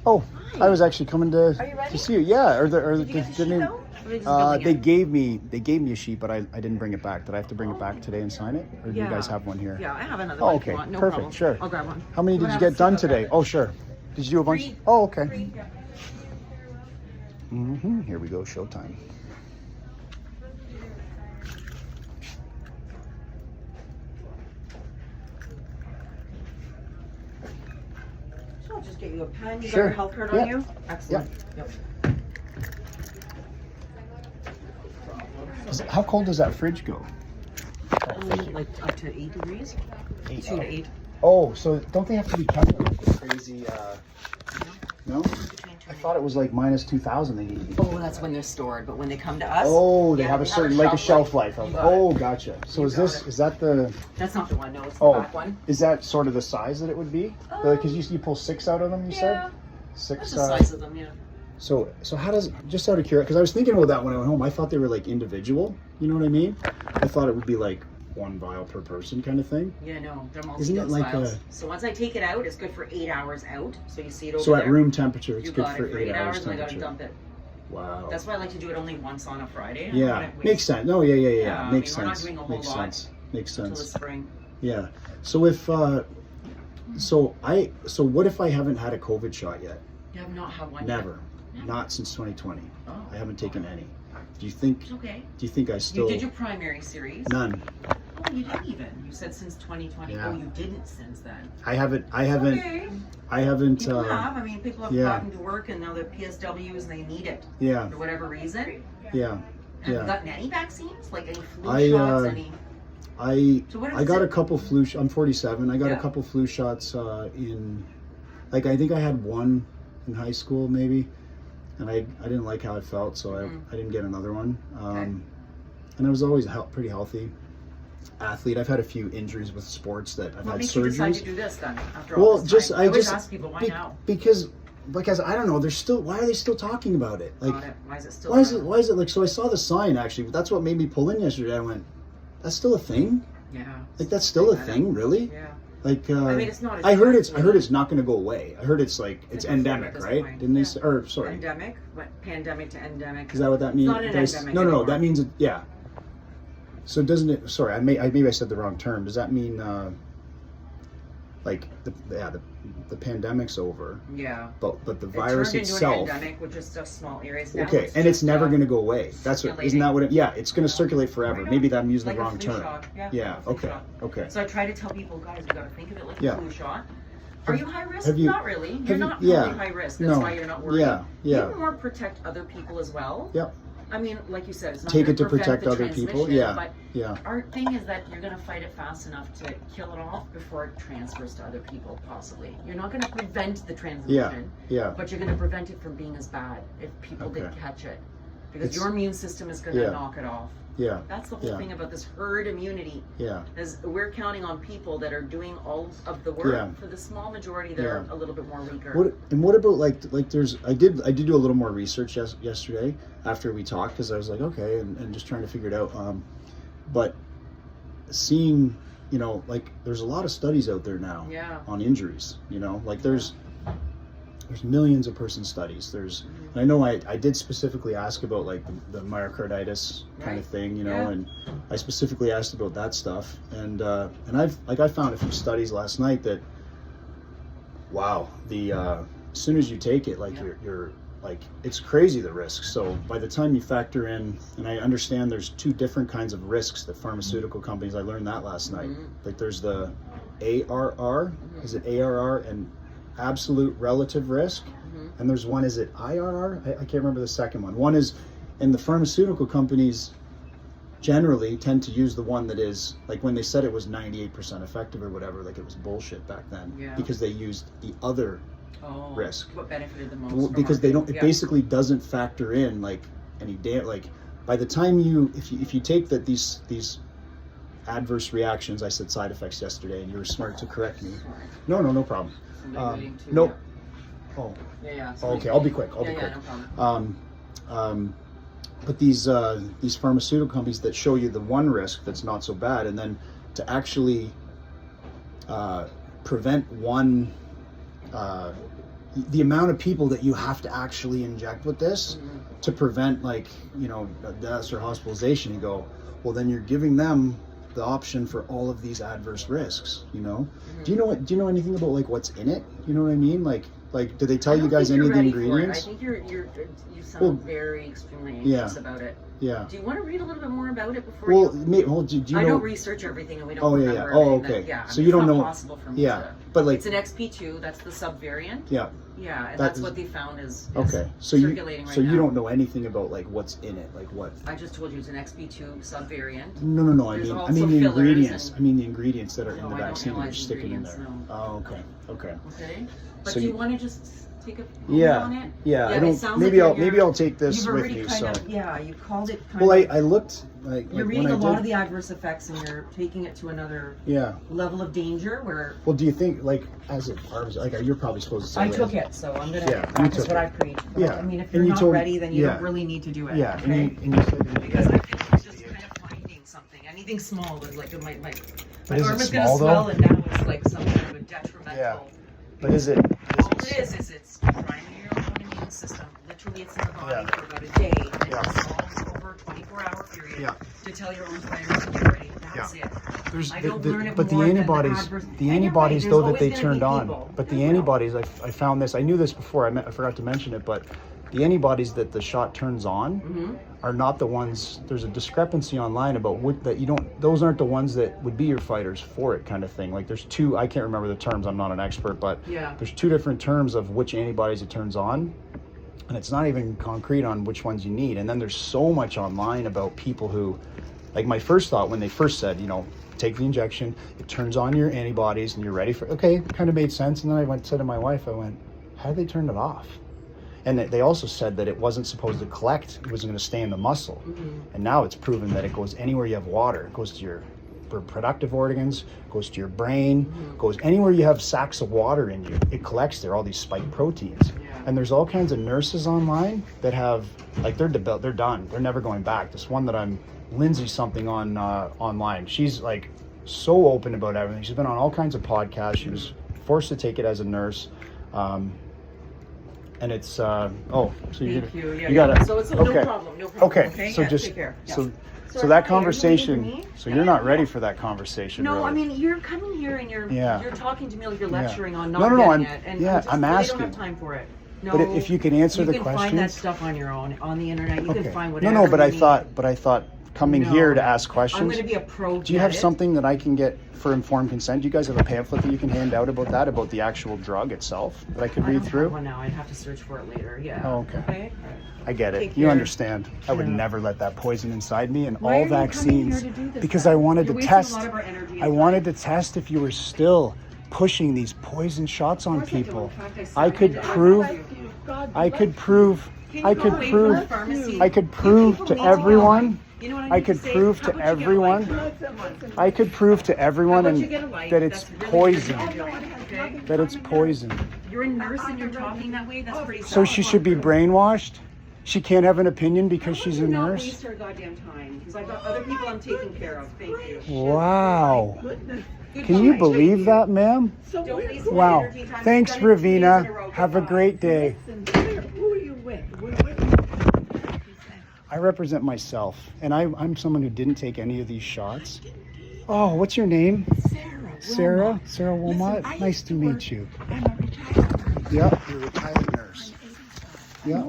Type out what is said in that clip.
Oh, Hi. I was actually coming Are you ready? to see you. Yeah, Did you get the sheet though? Or they just building they it? gave me a sheet, but I didn't bring it back. Did I have to bring it back today and sign it, or do you guys have one here? Yeah, I have another Oh, one if okay, you want. No perfect, problem. sure. I'll grab one. How many I'm did gonna you have a get done seat, I'll grab today? it. Oh, sure. Did you do a bunch? 3. Oh, okay. 3, yeah. Here we go, showtime. So I'll just get you a pen. You Sure. got your health card Yeah. on you? Excellent. Yep. How cold does that fridge go? Like up to 8 degrees? 2 to 8. Oh, so don't they have to be kept like the crazy? No. I thought it was like minus 2,000. They need to be. Oh, that's when they're stored, but when they come to us, Oh, they yeah, have a certain like a shelf life. You got Oh, it. gotcha. So You is got this it. is that the? That's not the one. No, it's the Oh, back one. is that sort of the size that it would be? Because you pull 6 out of them. You Yeah. said 6. That's the size of them. Yeah. So how does, just out of curiosity, because I was thinking about that when I went home. I thought they were like individual. You know what I mean? I thought it would be like 1 vial per person kind of thing. Yeah, no, they're Isn't it multi-dose like vials. a? So once I take it out, it's good for 8 hours out. So you see it over So there. at room temperature, it's You good got for it for 8 hours and I gotta temperature. dump it. Wow. That's why I like to do it only once on a Friday. Yeah, makes sense. No, yeah. Yeah, Makes I mean, we're not sense. doing a whole Makes lot sense. Makes until the sense. spring. Yeah. So if so what if I haven't had a COVID shot yet? You have not had one Never. yet? Not since 2020. Oh. I haven't taken any. Do you think? It's okay. Do you think I still? You did your primary series. None. Oh, you didn't even. You said since 2020. Yeah. Oh, you didn't since then. I haven't. Okay. I haven't. People have. I mean, people have yeah. gotten to work and now they're PSWs and they need it Yeah. for whatever reason. Yeah. Have you Yeah. gotten any vaccines? Like any flu I, shots? Any? So what I is got it? a couple flu. I'm 47. I got a Yeah. couple flu shots in. Like I think I had one in high school maybe, and I didn't like how it felt, so I didn't get another one. Okay. And I was always pretty healthy athlete. I've had a few injuries with sports that I've What had makes you decide to surgeries. do this then? After all Well, this just time? I always just ask people why now. because I don't know. They're still. Why are they still talking about it? Like, Got it. Why is it still? why is it? around? Why is it like? So I saw the sign actually. That's what made me pull in yesterday. I went, that's still a thing. Yeah. Like that's still a I know. thing, really? Yeah. Like I mean, it's not. I heard it's not going to go away. I heard it's like it's like a flu at endemic, this right? point. Didn't they? Yeah. Say, or sorry, Endemic? What? Pandemic to endemic? is that what that means? not an Did I endemic no, anymore. that means yeah. So doesn't it? Sorry, maybe I said the wrong term. Does that mean like the pandemic's over? Yeah. But the It virus turned into itself. an endemic, which is just small areas now. Okay, and it's just, never going to go away. That's what, isn't that what it? Yeah, it's going to circulate forever. I know. Maybe I'm using like the a wrong flu term. shot. Yeah. Yeah. like a flu Okay. shot. Okay. So I try to tell people, guys, you got to think of it like Yeah. a flu shot. Are you high risk? have you- Not really. You're you- not yeah. really high risk. That's No. why you're not worried. Yeah. Yeah. You more protect other people as well. Yep. I mean, like you said, it's not Take gonna it to prevent protect the other people. transmission, Yeah. But Yeah. our thing is that you're going to fight it fast enough to kill it off before it transfers to other people, possibly. You're not going to prevent the Yeah. transmission, Yeah. but you're going to prevent it from being as bad if people did Okay. catch it. Because It's- your immune system is going to Yeah. knock it off. Yeah. That's the whole Yeah. thing about this herd immunity. Yeah. Is we're counting on people that are doing all of the work Yeah. for the small majority that are Yeah. a little bit more weaker. What about like there's I did do a little more research yesterday after we talked because I was like okay and just trying to figure it out. But seeing like there's a lot of studies out there now Yeah. on injuries. Like there's millions of person studies. And I know I did specifically ask about like the myocarditis kind of Right. thing, Yeah. and I specifically asked about that stuff. And I found a few studies last night that wow, as soon as you take it, like Yeah. you're like it's crazy the risks. So by the time you factor in, and I understand there's 2 different kinds of risks that pharmaceutical companies. I learned that last night. Like there's the ARR, is it ARR and absolute relative risk, and there's one, is it IRR? I can't remember the second one. One is, and the pharmaceutical companies generally tend to use the one that is like when they said it was 98% effective or whatever, like it was bullshit back then. Yeah. Because they used the other risk. What benefited the most? Because they don't. It Yeah. basically doesn't factor in like any like by the time if you take that these adverse reactions. I said side effects yesterday, and you were smart to correct me. Sorry. No problem. Somebody waiting too, Nope. yeah. Oh. Yeah. Okay, I'll be quick. I'll be Yeah, quick. no problem. But these pharmaceutical companies that show you the one risk that's not so bad, and then to actually prevent one the amount of people that you have to actually inject with this to prevent, like, you know, deaths or hospitalization, you go, well, then you're giving them the option for all of these adverse risks, you know. Do you know anything about, like, what's in it? You know what I mean? Like do they tell you guys any of the ingredients? I think you sound very extremely anxious about it. Yeah. Do you want to read a little bit more about it before do you know? I don't research everything, and we don't remember okay. Yeah, so you don't know. Possible for me to, but like it's an XP2. That's the subvariant. Yeah. Yeah, and that's what they found is okay. So circulating right now. you don't know anything about, like, what's in it, like what? I just told you it's an XP2 subvariant. No. I mean the ingredients. I mean the ingredients that are in the vaccine that you're sticking in there. No. Oh, okay. Okay. But So do you want to just take a yeah on it? yeah I don't, maybe I'll take this with me. So you called it kind well of, I looked like you're like reading a lot did, of the adverse effects, and you're taking it to another level of danger where well, do you think, like, as a pharmacist, like, you're probably supposed to say I took it, so I'm gonna practice what I preach. Yeah. I mean, if you're not ready, then you don't really need to do it. Yeah. Okay? And you said because I think it's just kind of finding something. Anything small was like my arm is gonna small, swell, though? and now it's like some kind of a detrimental. Yeah. But is it? All it is it's priming your own immune system. Literally, it's in the body for about a day, and it dissolves over a 24-hour period to tell your own virus to get ready. That's it. There's I don't learn it but the more than antibodies, the antibodies though that they always turned gonna be on. people. But the antibodies, I found this. I knew this before. I forgot to mention it, but the antibodies that the shot turns on are not the ones. There's a discrepancy online about what that you don't. Those aren't the ones that would be your fighters for it, kind of thing. Like, there's two. I can't remember the terms. I'm not an expert, but there's two different terms of which antibodies it turns on, and it's not even concrete on which ones you need. And then there's so much online about people who, like, my first thought when they first said, you know, take the injection, it turns on your antibodies and you're ready for, okay, kind of made sense. And then I said to my wife, I went, how did they turn it off? And they also said that it wasn't supposed to collect, it was going to stay in the muscle. And now it's proven that it goes anywhere you have water. It goes to your reproductive organs, goes to your brain, goes anywhere you have sacs of water in you. It collects there, all these spike proteins. And there's all kinds of nurses online that have, like, they're done. They're never going back. This one that I'm, Lindsay something on online. She's, like, so open about everything. She's been on all kinds of podcasts. She was forced to take it as a nurse. And it's so you got it. So it's no problem. Okay. So just take care. So that conversation. So you're not ready for that conversation. No, really. I mean, you're coming here and you're talking to me like you're lecturing on not getting it. And I'm asking. I don't have time for it. No, but if you can answer the questions, you can find that stuff on your own on the internet. You can find whatever. No, but I thought coming here to ask questions. I'm going to be a pro. Do you have something that I can get for informed consent? Do you guys have a pamphlet that you can hand out about that, about the actual drug itself that I could read through? I don't have one now. I'd have to search for it later. Yeah. Oh, okay. I get it. Take You care. understand. I would never let that poison inside me, and Why all are vaccines you coming here to do this because stuff? I wanted You're to wasting test. a lot of our energy I wanted to test if you were still pushing these poison shots on people. I could prove to everyone. I could prove to everyone that it's poison. That it's poison. You're a nurse and you're talking that way. That's pretty. So she should be brainwashed? She can't have an opinion because she's a Not nurse? waste her goddamn time because I've got other people I'm taking care of. Thank you. Wow. Can you believe that, ma'am? Don't waste my Wow. energy time. Thanks, You've done it 2 days in a Ravina. row. Have a Goodbye. great day. Who are you with? I represent myself, and I'm someone who didn't take any of these shots. Oh, what's your name? Sarah. Sarah Wilmot. Listen, Nice to meet you. I'm a retired nurse. Yeah, you're a retired nurse. Yeah.